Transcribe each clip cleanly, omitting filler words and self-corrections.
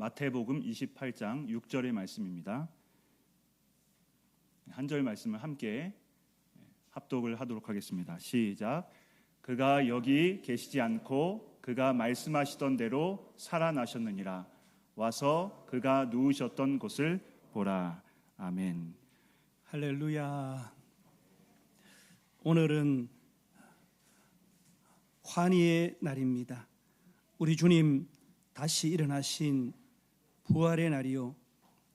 마태복음 28장 6절의 말씀입니다. 한 절 말씀을 함께 합독을 하도록 하겠습니다. 시작. 그가 여기 계시지 않고 그가 말씀하시던 대로 살아나셨느니라. 와서 그가 누우셨던 곳을 보라. 아멘. 할렐루야. 오늘은 환희의 날입니다. 우리 주님 다시 일어나신 부활의 날이요,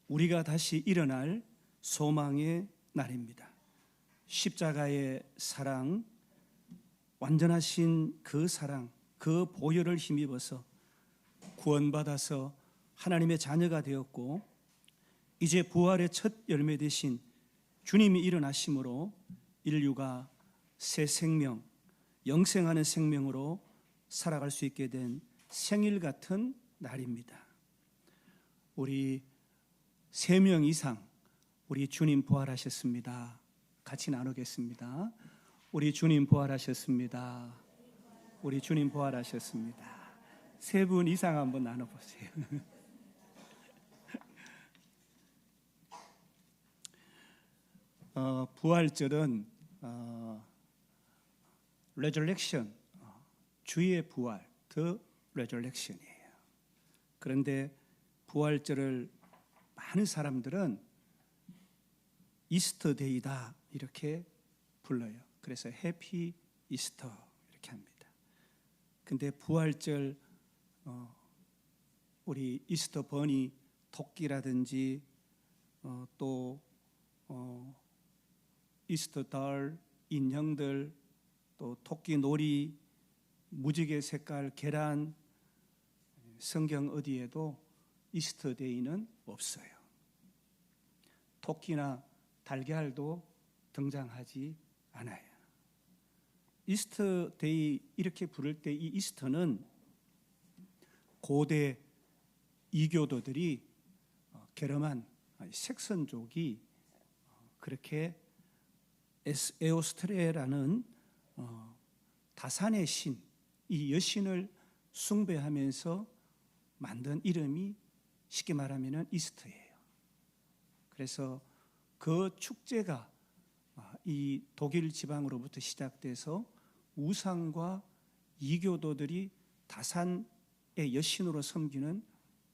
우리가 다시 일어날 소망의 날입니다. 십자가의 사랑, 완전하신 그 사랑, 그 보혈을 힘입어서 구원받아서 하나님의 자녀가 되었고, 이제 부활의 첫 열매 되신 주님이 일어나심으로 인류가 새 생명, 영생하는 생명으로 살아갈 수 있게 된 생일 같은 날입니다. 우리 3명 이상 우리 주님 부활하셨습니다. 같이 나누겠습니다. 우리 주님 부활하셨습니다. 우리 주님 부활하셨습니다. 3분 이상 한번 나눠보세요. 부활절은 resurrection, 주의 부활, the resurrection이에요. 그런데 부활절을 많은 사람들은 이스터데이다 이렇게 불러요. 그래서 해피 이스터 이렇게 합니다. 근데 부활절 우리 이스터 버니 토끼라든지 또 이스터 달 인형들, 또 토끼 놀이, 무지개 색깔 계란, 성경 어디에도 이스터데이는 없어요. 토끼나 달걀도 등장하지 않아요. 이스터데이 이렇게 부를 때 이 이스터는 고대 이교도들이 게르만 색선족이 그렇게 에오스트레라는 다산의 신, 이 여신을 숭배하면서 만든 이름이 쉽게 말하면 이스터예요. 그래서 그 축제가 이 독일 지방으로부터 시작돼서 우상과 이교도들이 다산의 여신으로 섬기는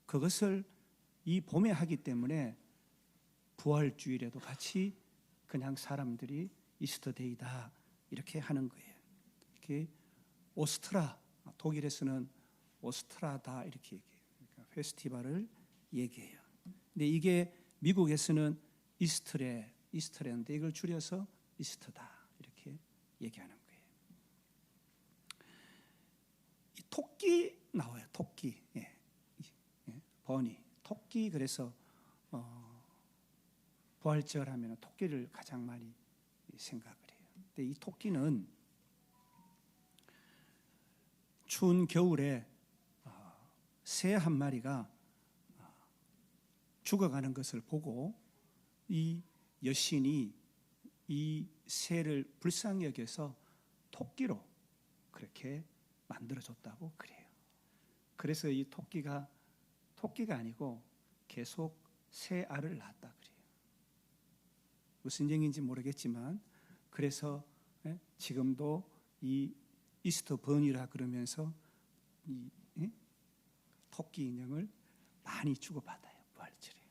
그것을 이 봄에 하기 때문에 부활주일에도 같이 그냥 사람들이 이스터데이다 이렇게 하는 거예요. 이렇게 오스트라, 독일에서는 오스트라다 이렇게 얘기해요. 그러니까 페스티벌을 얘기해요. 근데 이게 미국에서는 이스터랜드, 이걸 줄여서 이스터다 이렇게 얘기하는 거예요. 이 토끼 나와요. 토끼, 버니, 토끼. 그래서 부활절 하면 토끼를 가장 많이 생각을 해요. 근데 이 토끼는 추운 겨울에 새 한 마리가 죽어가는 것을 보고 이 여신이 이 새를 불쌍히 여겨서 토끼로 그렇게 만들어줬다고 그래요. 그래서 이 토끼가 아니고 계속 새 알을 낳았다 그래요. 무슨 얘기인지 모르겠지만 그래서 지금도 이 이스터 번이라 그러면서 이 토끼 인형을 많이 주고받아요. 부활절에.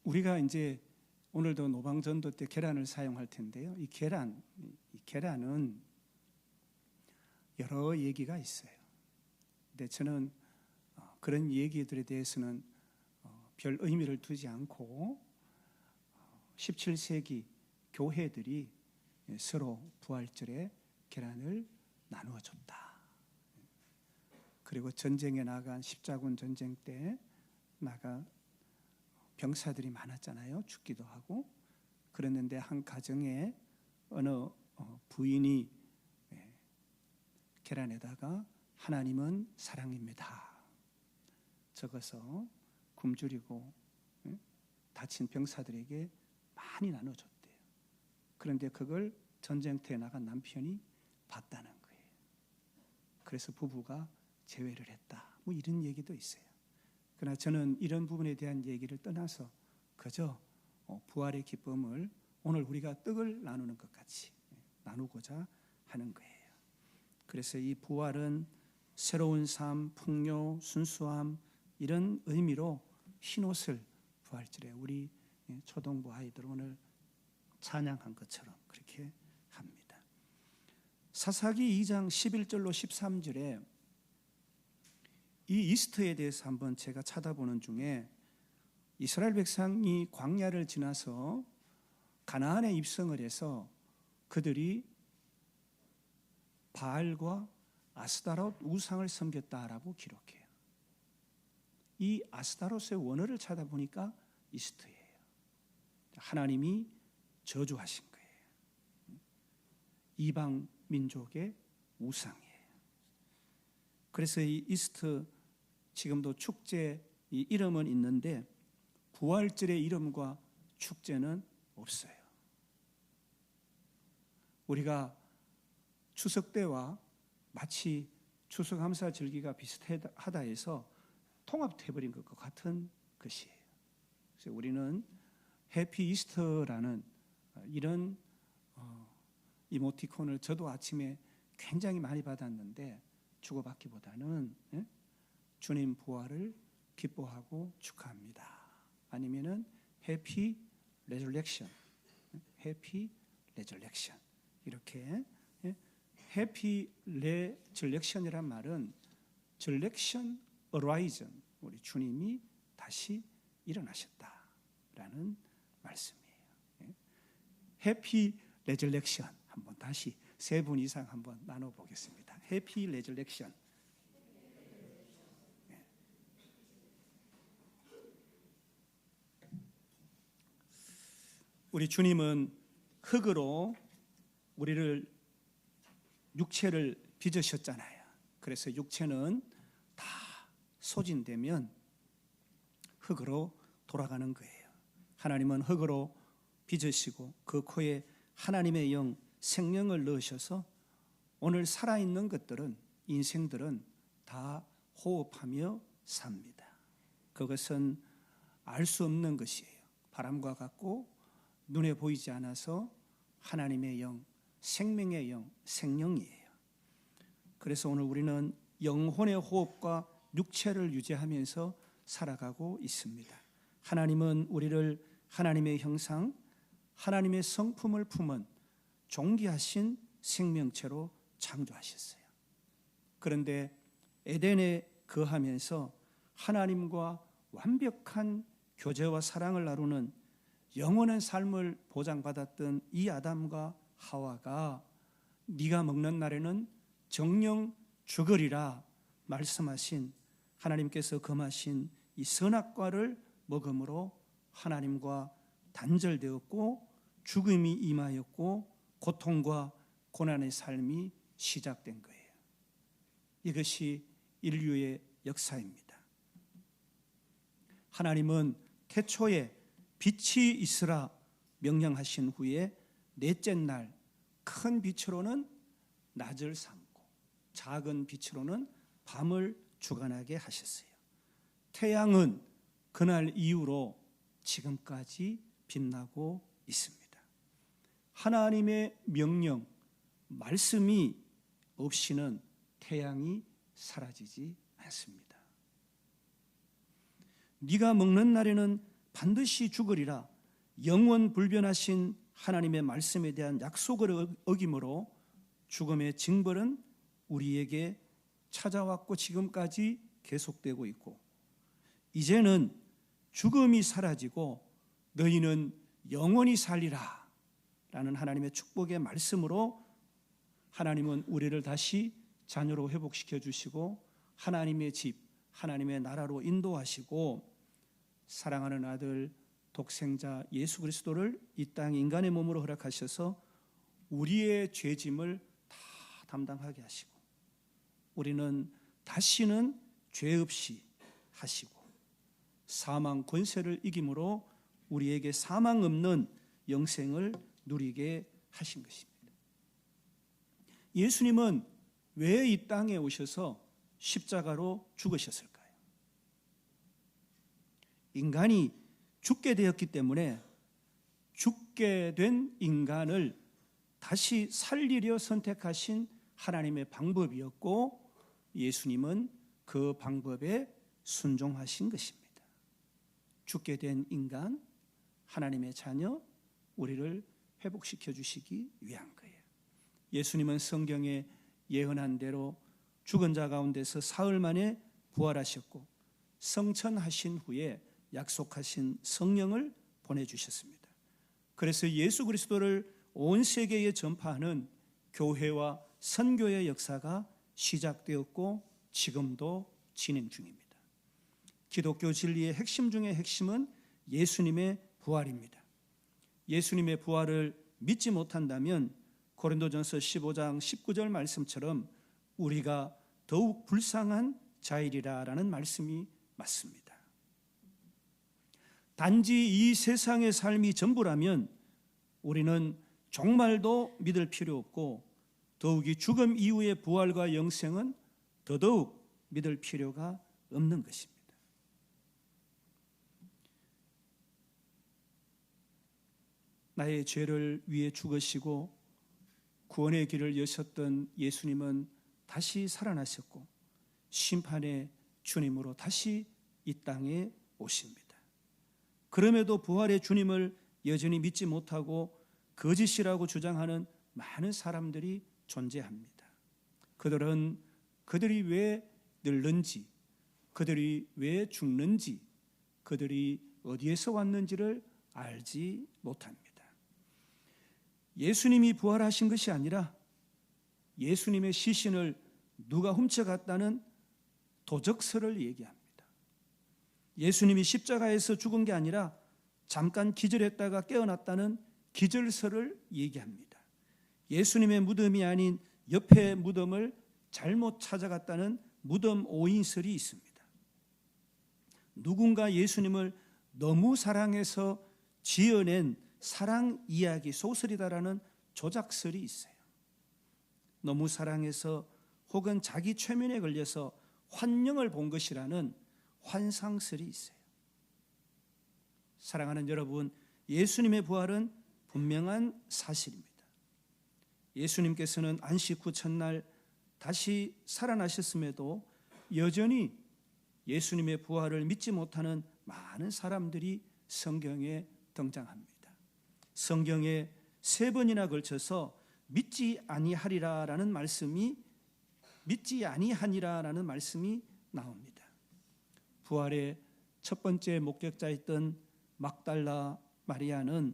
우리가 이제 오늘도 노방전도 때 계란을 사용할 텐데요. 이 계란은 여러 얘기가 있어요. 근데 저는 그런 얘기들에 대해서는 별 의미를 두지 않고 17세기 교회들이 서로 부활절에 계란을 나누어 줬다. 그리고 전쟁에 나간 십자군 전쟁 때 나간 병사들이 많았잖아요. 죽기도 하고. 그랬는데 한 가정에 어느 부인이 계란에다가 하나님은 사랑입니다 적어서 굶주리고 다친 병사들에게 많이 나눠줬대요. 그런데 그걸 전쟁터에 나간 남편이 봤다는 거예요. 그래서 부부가 제외를 했다. 뭐 이런 얘기도 있어요. 그러나 저는 이런 부분에 대한 얘기를 떠나서 그저 부활의 기쁨을 오늘 우리가 떡을 나누는 것 같이 나누고자 하는 거예요. 그래서 이 부활은 새로운 삶, 풍요, 순수함 이런 의미로 흰옷을 부활절에 우리 초등부 아이들 오늘 찬양한 것처럼 그렇게 합니다. 사사기 2장 11절로 13절에 이 이스터에 대해서 한번 제가 찾아보는 중에 이스라엘 백성이 광야를 지나서 가나안에 입성을 해서 그들이 바알과 아스타롯 우상을 섬겼다라고 기록해요. 이 아스타롯의 원어를 찾아보니까 이스트예요. 하나님이 저주하신 거예요. 이방 민족의 우상이에요. 그래서 이 이스트 지금도 축제 이 이름은 있는데 부활절의 이름과 축제는 없어요. 우리가 추석 때와 마치 추수감사 절기가 비슷하다 해서 통합해버린 것과 같은 것이에요. 그래서 우리는 해피 이스터라는 이런 이모티콘을 저도 아침에 굉장히 많이 받았는데 주고받기보다는 주님 부활을 기뻐하고 축하합니다. 아니면은 해피 레저렉션, 해피 레저렉션 이렇게 해피 레저렉션이란 말은 절렉션 어라이즌 우리 주님이 다시 일어나셨다라는 말씀이에요. 해피 레저렉션 한번 다시 3분 이상 한번 나눠 보겠습니다. 해피 레저렉션. 우리 주님은 흙으로 우리를 육체를 빚으셨잖아요. 그래서 육체는 다 소진되면 흙으로 돌아가는 거예요. 하나님은 흙으로 빚으시고 그 코에 하나님의 영 생명을 넣으셔서 오늘 살아있는 것들은 인생들은 다 호흡하며 삽니다. 그것은 알 수 없는 것이에요. 바람과 같고 눈에 보이지 않아서 하나님의 영, 생명의 영, 생명이에요. 그래서 오늘 우리는 영혼의 호흡과 육체를 유지하면서 살아가고 있습니다. 하나님은 우리를 하나님의 형상, 하나님의 성품을 품은 존귀하신 생명체로 창조하셨어요. 그런데 에덴에 거하면서 하나님과 완벽한 교제와 사랑을 나누는 영원한 삶을 보장받았던 이 아담과 하와가 네가 먹는 날에는 정령 죽으리라 말씀하신 하나님께서 금하신 이 선악과를 먹음으로 하나님과 단절되었고 죽음이 임하였고 고통과 고난의 삶이 시작된 거예요. 이것이 인류의 역사입니다. 하나님은 태초에 빛이 있으라 명령하신 후에 넷째 날 큰 빛으로는 낮을 삼고 작은 빛으로는 밤을 주관하게 하셨어요. 태양은 그날 이후로 지금까지 빛나고 있습니다. 하나님의 명령, 말씀이 없이는 태양이 사라지지 않습니다. 네가 먹는 날에는 반드시 죽으리라 영원 불변하신 하나님의 말씀에 대한 약속을 어김으로 죽음의 징벌은 우리에게 찾아왔고 지금까지 계속되고 있고 이제는 죽음이 사라지고 너희는 영원히 살리라 라는 하나님의 축복의 말씀으로 하나님은 우리를 다시 자녀로 회복시켜 주시고 하나님의 집, 하나님의 나라로 인도하시고 사랑하는 아들 독생자 예수 그리스도를 이 땅 인간의 몸으로 허락하셔서 우리의 죄짐을 다 담당하게 하시고 우리는 다시는 죄 없이 하시고 사망 권세를 이김으로 우리에게 사망 없는 영생을 누리게 하신 것입니다. 예수님은 왜 이 땅에 오셔서 십자가로 죽으셨을까요? 인간이 죽게 되었기 때문에 죽게 된 인간을 다시 살리려 선택하신 하나님의 방법이었고, 예수님은 그 방법에 순종하신 것입니다. 죽게 된 인간, 하나님의 자녀, 우리를 회복시켜 주시기 위한 거예요. 예수님은 성경에 예언한 대로 죽은 자 가운데서 사흘 만에 부활하셨고, 성천하신 후에 약속하신 성령을 보내주셨습니다. 그래서 예수 그리스도를 온 세계에 전파하는 교회와 선교의 역사가 시작되었고 지금도 진행 중입니다. 기독교 진리의 핵심 중의 핵심은 예수님의 부활입니다. 예수님의 부활을 믿지 못한다면 고린도전서 15장 19절 말씀처럼 우리가 더욱 불쌍한 자이리라라는 말씀이 맞습니다. 단지 이 세상의 삶이 전부라면 우리는 종말도 믿을 필요 없고, 더욱이 죽음 이후의 부활과 영생은 더더욱 믿을 필요가 없는 것입니다. 나의 죄를 위해 죽으시고 구원의 길을 여셨던 예수님은 다시 살아나셨고 심판의 주님으로 다시 이 땅에 오십니다. 그럼에도 부활의 주님을 여전히 믿지 못하고 거짓이라고 주장하는 많은 사람들이 존재합니다. 그들은 그들이 왜 늙는지, 그들이 왜 죽는지, 그들이 어디에서 왔는지를 알지 못합니다. 예수님이 부활하신 것이 아니라 예수님의 시신을 누가 훔쳐갔다는 도적설을 얘기합니다. 예수님이 십자가에서 죽은 게 아니라 잠깐 기절했다가 깨어났다는 기절설을 얘기합니다. 예수님의 무덤이 아닌 옆에 무덤을 잘못 찾아갔다는 무덤 오인설이 있습니다. 누군가 예수님을 너무 사랑해서 지어낸 사랑 이야기 소설이다라는 조작설이 있어요. 너무 사랑해서 혹은 자기 최면에 걸려서 환영을 본 것이라는 환상설이 있어요. 사랑하는 여러분, 예수님의 부활은 분명한 사실입니다. 예수님께서는 안식 후 첫날 다시 살아나셨음에도 여전히 예수님의 부활을 믿지 못하는 많은 사람들이 성경에 등장합니다. 성경에 3번이나 걸쳐서 믿지 아니하리라라는 말씀이 나옵니다. 부활의 첫 번째 목격자였던 막달라 마리아는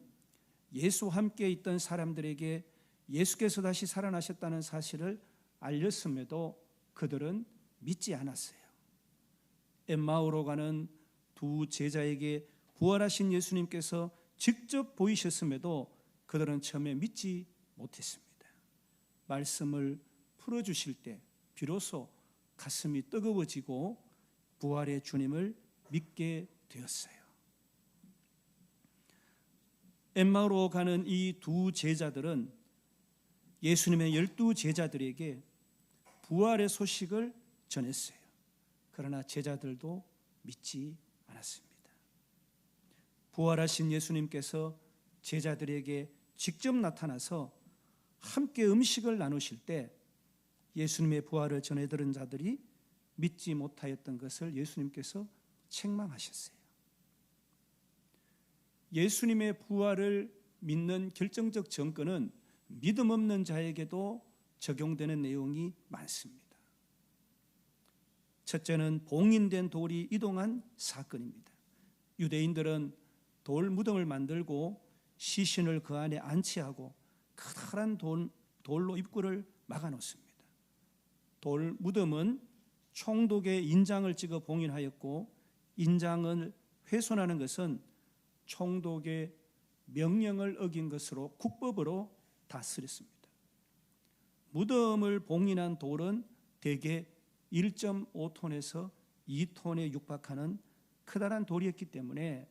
예수와 함께 있던 사람들에게 예수께서 다시 살아나셨다는 사실을 알렸음에도 그들은 믿지 않았어요. 엠마오로 가는 두 제자에게 부활하신 예수님께서 직접 보이셨음에도 그들은 처음에 믿지 못했습니다. 말씀을 풀어주실 때 비로소 가슴이 뜨거워지고 부활의 주님을 믿게 되었어요. 엠마오로 가는 이 두 제자들은 예수님의 12 제자들에게 부활의 소식을 전했어요. 그러나 제자들도 믿지 않았습니다. 부활하신 예수님께서 제자들에게 직접 나타나서 함께 음식을 나누실 때 예수님의 부활을 전해 들은 자들이 믿지 못하였던 것을 예수님께서 책망하셨어요. 예수님의 부활을 믿는 결정적 정권은 믿음 없는 자에게도 적용되는 내용이 많습니다. 첫째는 봉인된 돌이 이동한 사건입니다. 유대인들은 돌 무덤을 만들고 시신을 그 안에 안치하고 커다란 돌로 입구를 막아놓습니다. 돌 무덤은 총독의 인장을 찍어 봉인하였고, 인장을 훼손하는 것은 총독의 명령을 어긴 것으로 국법으로 다스렸습니다. 무덤을 봉인한 돌은 대개 1.5톤에서 2톤에 육박하는 커다란 돌이었기 때문에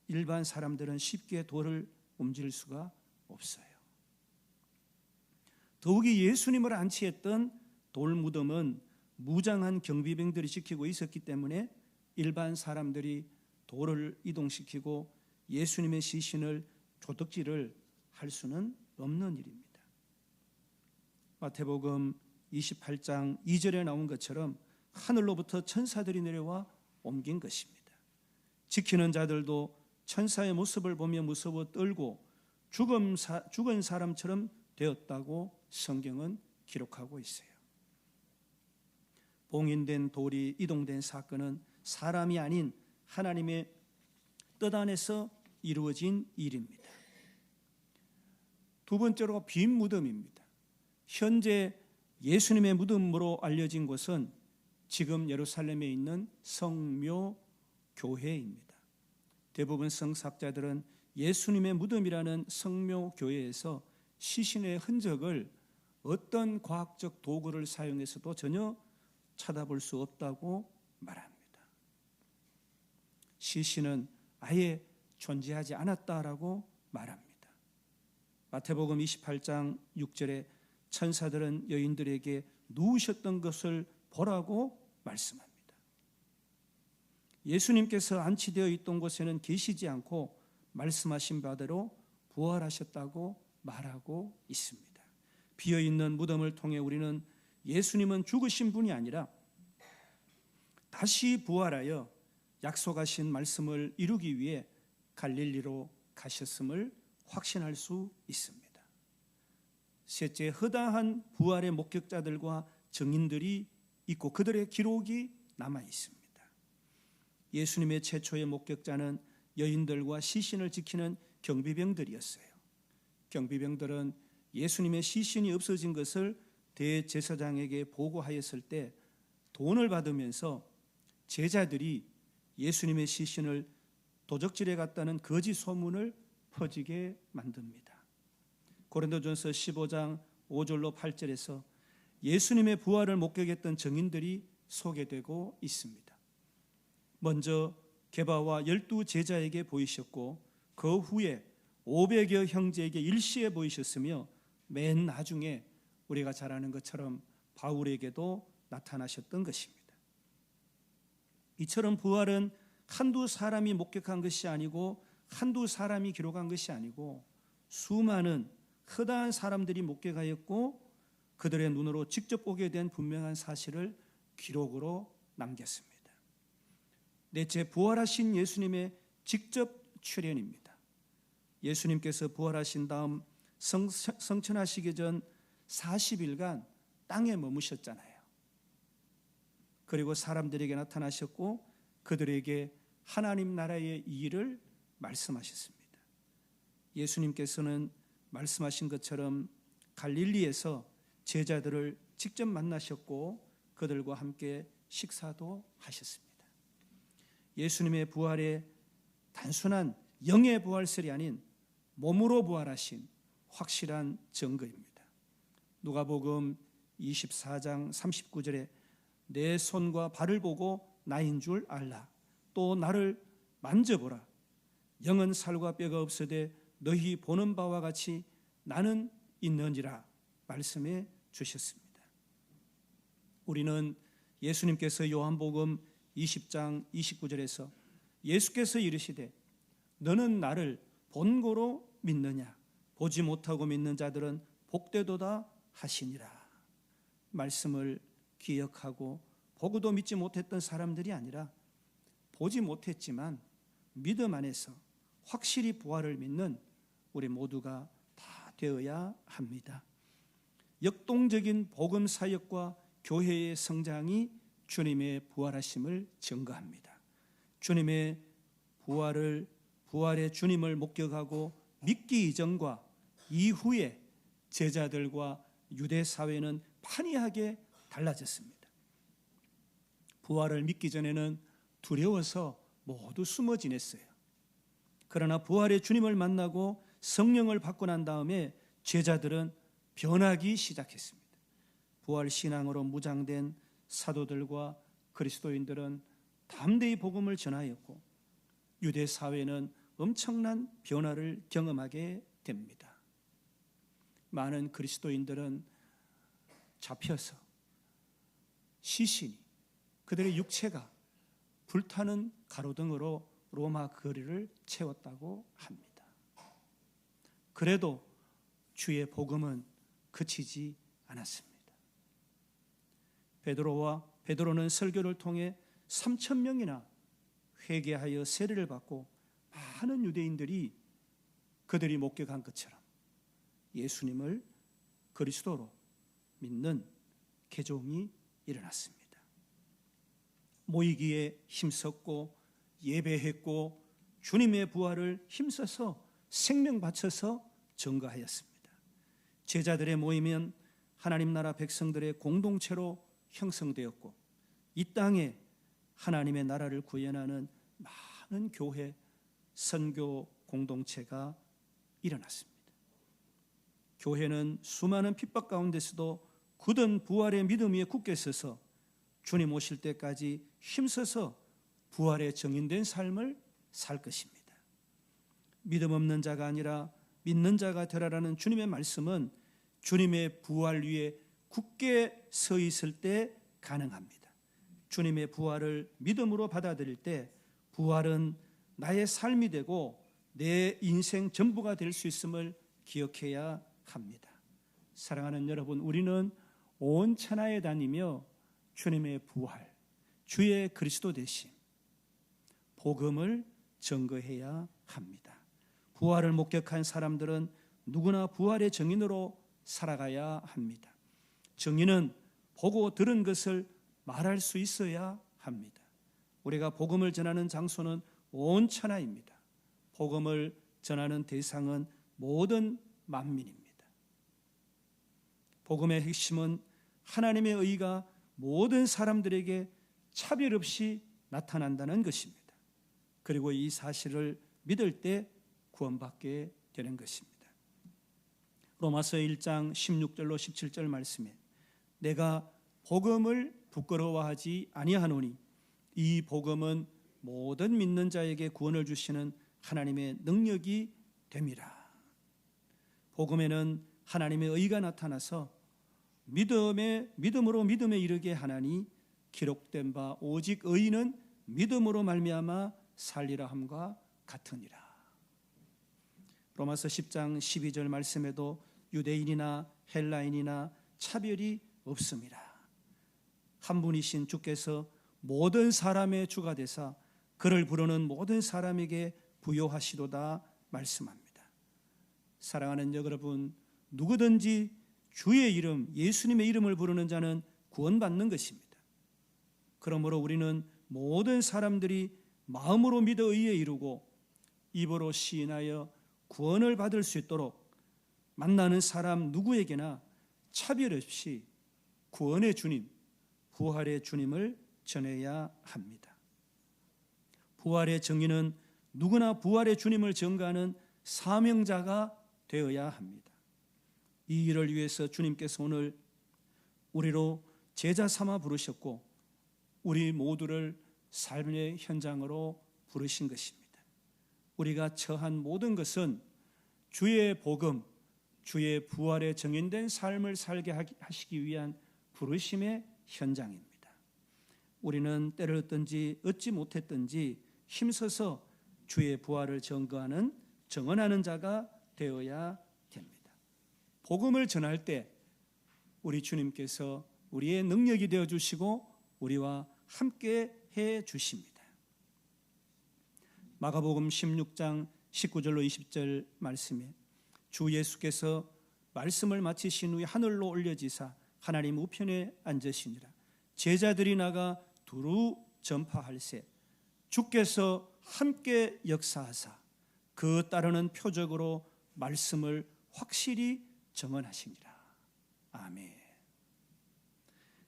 일반 사람들은 쉽게 돌을 옮길 수가 없어요. 더욱이 예수님을 안치했던 돌 무덤은 무장한 경비병들이 지키고 있었기 때문에 일반 사람들이 돌을 이동시키고 예수님의 시신을 조덕질을 할 수는 없는 일입니다. 마태복음 28장 2절에 나온 것처럼 하늘로부터 천사들이 내려와 옮긴 것입니다. 지키는 자들도 천사의 모습을 보며 무서워 떨고 죽은 사람처럼 되었다고 성경은 기록하고 있어요. 봉인된 돌이 이동된 사건은 사람이 아닌 하나님의 뜻 안에서 이루어진 일입니다. 두 번째로 빈 무덤입니다. 현재 예수님의 무덤으로 알려진 곳은 지금 예루살렘에 있는 성묘 교회입니다. 대부분 성사학자들은 예수님의 무덤이라는 성묘 교회에서 시신의 흔적을 어떤 과학적 도구를 사용해서도 전혀 찾아볼 수 없다고 말합니다. 시신은 아예 존재하지 않았다라고 말합니다. 마태복음 28장 6절에 천사들은 여인들에게 누우셨던 것을 보라고 말씀합니다. 예수님께서 안치되어 있던 곳에는 계시지 않고 말씀하신 바대로 부활하셨다고 말하고 있습니다. 비어있는 무덤을 통해 우리는 예수님은 죽으신 분이 아니라 다시 부활하여 약속하신 말씀을 이루기 위해 갈릴리로 가셨음을 확신할 수 있습니다. 셋째, 허다한 부활의 목격자들과 증인들이 있고 그들의 기록이 남아 있습니다. 예수님의 최초의 목격자는 여인들과 시신을 지키는 경비병들이었어요. 경비병들은 예수님의 시신이 없어진 것을 대제사장에게 보고하였을 때 돈을 받으면서 제자들이 예수님의 시신을 도적질해 갔다는 거짓 소문을 퍼지게 만듭니다. 고린도전서 15장 5절로 8절에서 예수님의 부활을 목격했던 증인들이 소개되고 있습니다. 먼저 게바와 12 제자에게 보이셨고 그 후에 500여 형제에게 일시에 보이셨으며 맨 나중에 우리가 잘 아는 것처럼 바울에게도 나타나셨던 것입니다. 이처럼 부활은 한두 사람이 목격한 것이 아니고 한두 사람이 기록한 것이 아니고 수많은 허다한 사람들이 목격하였고 그들의 눈으로 직접 보게 된 분명한 사실을 기록으로 남겼습니다. 넷째, 부활하신 예수님의 직접 출현입니다. 예수님께서 부활하신 다음 성천하시기 전 40일간 땅에 머무셨잖아요. 그리고 사람들에게 나타나셨고 그들에게 하나님 나라의 일을 말씀하셨습니다. 예수님께서는 말씀하신 것처럼 갈릴리에서 제자들을 직접 만나셨고 그들과 함께 식사도 하셨습니다. 예수님의 부활에 단순한 영의 부활설이 아닌 몸으로 부활하신 확실한 증거입니다. 누가복음 24장 39절에 내 손과 발을 보고 나인 줄 알라. 또 나를 만져보라. 영은 살과 뼈가 없으되 너희 보는 바와 같이 나는 있느니라 말씀해 주셨습니다. 우리는 예수님께서 요한복음 20장 29절에서 예수께서 이르시되 너는 나를 본고로 믿느냐 보지 못하고 믿는 자들은 복되도다 하시니라 말씀을 기억하고 보고도 믿지 못했던 사람들이 아니라 보지 못했지만 믿음 안에서 확실히 부활을 믿는 우리 모두가 다 되어야 합니다. 역동적인 복음 사역과 교회의 성장이 주님의 부활하심을 증거합니다. 주님의 부활의 주님을 목격하고 믿기 이전과 이후에 제자들과 유대 사회는 판이하게 달라졌습니다. 부활을 믿기 전에는 두려워서 모두 숨어 지냈어요. 그러나 부활의 주님을 만나고 성령을 받고 난 다음에 제자들은 변하기 시작했습니다. 부활 신앙으로 무장된 사도들과 그리스도인들은 담대히 복음을 전하였고 유대 사회는 엄청난 변화를 경험하게 됩니다. 많은 그리스도인들은 잡혀서 시신이, 그들의 육체가 불타는 가로등으로 로마 거리를 채웠다고 합니다. 그래도 주의 복음은 그치지 않았습니다. 베드로는 설교를 통해 3,000명이나 회개하여 세례를 받고 많은 유대인들이 그들이 목격한 것처럼 예수님을 그리스도로 믿는 개종이 일어났습니다. 모이기에 힘썼고 예배했고 주님의 부활을 힘써서 생명 바쳐서 증거하였습니다. 제자들의 모임은 하나님 나라 백성들의 공동체로 형성되었고 이 땅에 하나님의 나라를 구현하는 많은 교회, 선교 공동체가 일어났습니다. 교회는 수많은 핍박 가운데서도 굳은 부활의 믿음 위에 굳게 서서 주님 오실 때까지 힘써서 부활의 정인된 삶을 살 것입니다. 믿음 없는 자가 아니라 믿는 자가 되라라는 주님의 말씀은 주님의 부활 위에 굳게 서 있을 때 가능합니다. 주님의 부활을 믿음으로 받아들일 때 부활은 나의 삶이 되고 내 인생 전부가 될 수 있음을 기억해야 합니다. 사랑하는 여러분, 우리는 온 천하에 다니며 주님의 부활, 주의 그리스도 되심, 복음을 증거해야 합니다. 부활을 목격한 사람들은 누구나 부활의 증인으로 살아가야 합니다. 증인은 보고 들은 것을 말할 수 있어야 합니다. 우리가 복음을 전하는 장소는 온 천하입니다. 복음을 전하는 대상은 모든 만민입니다. 복음의 핵심은 하나님의 의가 모든 사람들에게 차별 없이 나타난다는 것입니다. 그리고 이 사실을 믿을 때 구원받게 되는 것입니다. 로마서 1장 16절로 17절 말씀에 내가 복음을 부끄러워하지 아니하노니 이 복음은 모든 믿는 자에게 구원을 주시는 하나님의 능력이 됨이라. 복음에는 하나님의 의가 나타나서 믿음으로 믿음에 이르게 하나니 기록된 바 오직 의인은 믿음으로 말미암아 살리라 함과 같으니라. 로마서 10장 12절 말씀에도 유대인이나 헬라인이나 차별이 없습니다. 한 분이신 주께서 모든 사람의 주가 되사 그를 부르는 모든 사람에게 부요하시도다 말씀합니다. 사랑하는 여러분, 누구든지 주의 이름, 예수님의 이름을 부르는 자는 구원받는 것입니다. 그러므로 우리는 모든 사람들이 마음으로 믿어 의에 이르고 입으로 시인하여 구원을 받을 수 있도록 만나는 사람 누구에게나 차별 없이 구원의 주님, 부활의 주님을 전해야 합니다. 부활의 정의는 누구나 부활의 주님을 전가하는 사명자가 되어야 합니다. 이 일을 위해서 주님께서 오늘 우리로 제자 삼아 부르셨고 우리 모두를 삶의 현장으로 부르신 것입니다. 우리가 처한 모든 것은 주의 복음, 주의 부활에 정인된 삶을 살게 하시기 위한 부르심의 현장입니다. 우리는 때를 얻든지 얻지 못했든지 힘써서 주의 부활을 증언하는 자가 되어야 됩니다. 복음을 전할 때 우리 주님께서 우리의 능력이 되어주시고 우리와 함께 해 주십니다. 마가복음 16장 19절로 20절 말씀에 주 예수께서 말씀을 마치신 후에 하늘로 올려지사 하나님 우편에 앉으시니라. 제자들이 나가 두루 전파할세 주께서 함께 역사하사 그 따르는 표적으로 말씀을 확실히 증언하시니라. 아멘.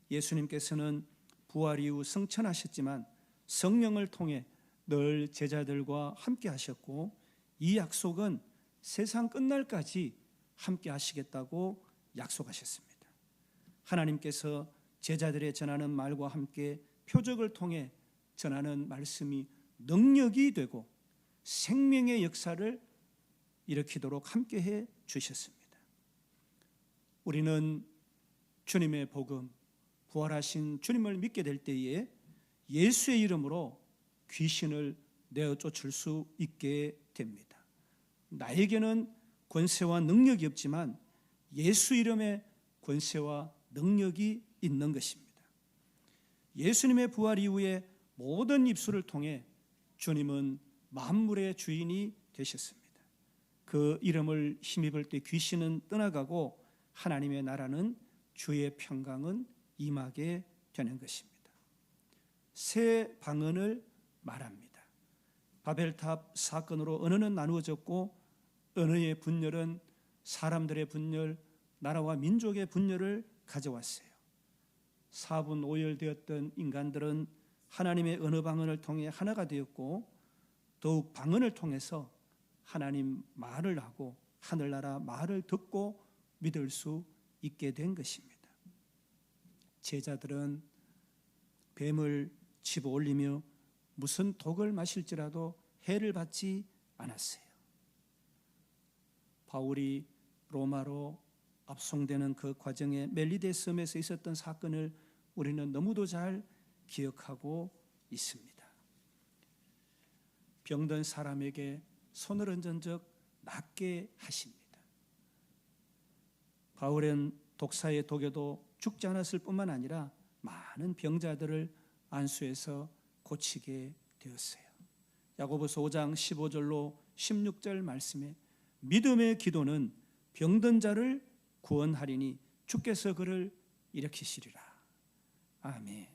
예수님께서는 부활 이후 승천하셨지만 성령을 통해 늘 제자들과 함께 하셨고 이 약속은 세상 끝날까지 함께 하시겠다고 약속하셨습니다. 하나님께서 제자들의 전하는 말과 함께 표적을 통해 전하는 말씀이 능력이 되고 생명의 역사를 일으키도록 함께해 주셨습니다. 우리는 주님의 복음, 부활하신 주님을 믿게 될 때에 예수의 이름으로 귀신을 내어 쫓을 수 있게 됩니다. 나에게는 권세와 능력이 없지만 예수 이름의 권세와 능력이 있는 것입니다. 예수님의 부활 이후에 모든 입술을 통해 주님은 만물의 주인이 되셨습니다. 그 이름을 힘입을 때 귀신은 떠나가고 하나님의 나라는 주의 평강은 임하게 되는 것입니다. 새 방언을 말합니다. 바벨탑 사건으로 언어는 나누어졌고 언어의 분열은 사람들의 분열, 나라와 민족의 분열을 가져왔어요. 4분 5열 되었던 인간들은 하나님의 언어 방언을 통해 하나가 되었고 더욱 방언을 통해서 하나님 말을 하고 하늘나라 말을 듣고 믿을 수 있게 된 것입니다. 제자들은 뱀을 집어 올리며 무슨 독을 마실지라도 해를 받지 않았어요. 바울이 로마로 압송되는 그 과정에 멜리데 섬에서 있었던 사건을 우리는 너무도 잘 기억하고 있습니다. 병든 사람에게 손을 얹은 적 낫게 하십니다. 바울은 독사의 독에도 죽지 않았을 뿐만 아니라 많은 병자들을 안수해서 고치게 되었어요. 야고보서 5장 15절로 16절 말씀에 믿음의 기도는 병든 자를 구원하리니 주께서 그를 일으키시리라. 아멘.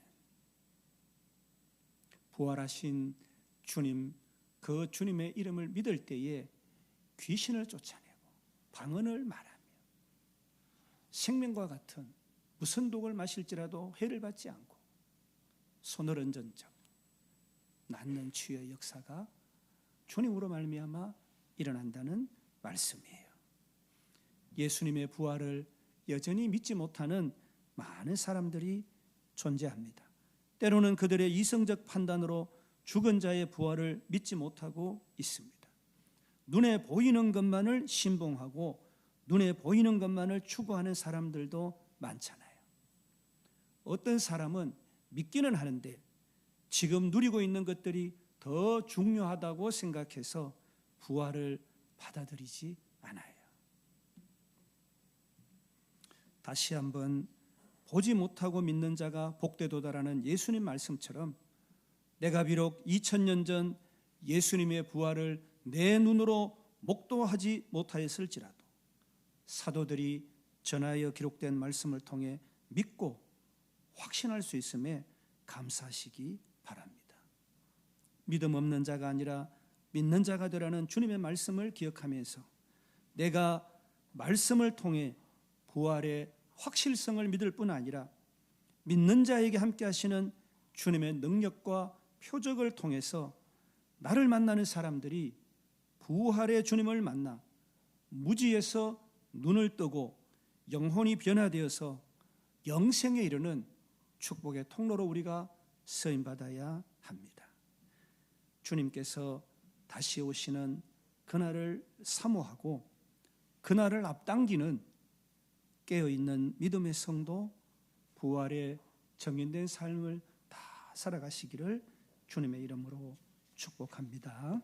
부활하신 주님, 그 주님의 이름을 믿을 때에 귀신을 쫓아내고 방언을 말하며 생명과 같은 무슨 독을 마실지라도 해를 받지 않고 손을 얹은 적 낫는 치유의 역사가 주님으로 말미암아 일어난다는 말씀이에요. 예수님의 부활을 여전히 믿지 못하는 많은 사람들이 존재합니다. 때로는 그들의 이성적 판단으로 죽은 자의 부활을 믿지 못하고 있습니다. 눈에 보이는 것만을 신봉하고 눈에 보이는 것만을 추구하는 사람들도 많잖아요. 어떤 사람은 믿기는 하는데 지금 누리고 있는 것들이 더 중요하다고 생각해서 부활을 받아들이지 않아요. 다시 한번 보지 못하고 믿는 자가 복되도다라는 예수님 말씀처럼 내가 비록 2000년 전 예수님의 부활을 내 눈으로 목도하지 못하였을지라도 사도들이 전하여 기록된 말씀을 통해 믿고 확신할 수 있음에 감사하시기 바랍니다. 믿음 없는 자가 아니라 믿는 자가 되라는 주님의 말씀을 기억하면서 내가 말씀을 통해 부활의 확실성을 믿을 뿐 아니라 믿는 자에게 함께 하시는 주님의 능력과 표적을 통해서 나를 만나는 사람들이 부활의 주님을 만나 무지에서 눈을 뜨고 영혼이 변화되어서 영생에 이르는 축복의 통로로 우리가 쓰임받아야 합니다. 주님께서 다시 오시는 그날을 사모하고 그날을 앞당기는 깨어있는 믿음의 성도, 부활의 정인된 삶을 다 살아가시기를 주님의 이름으로 축복합니다.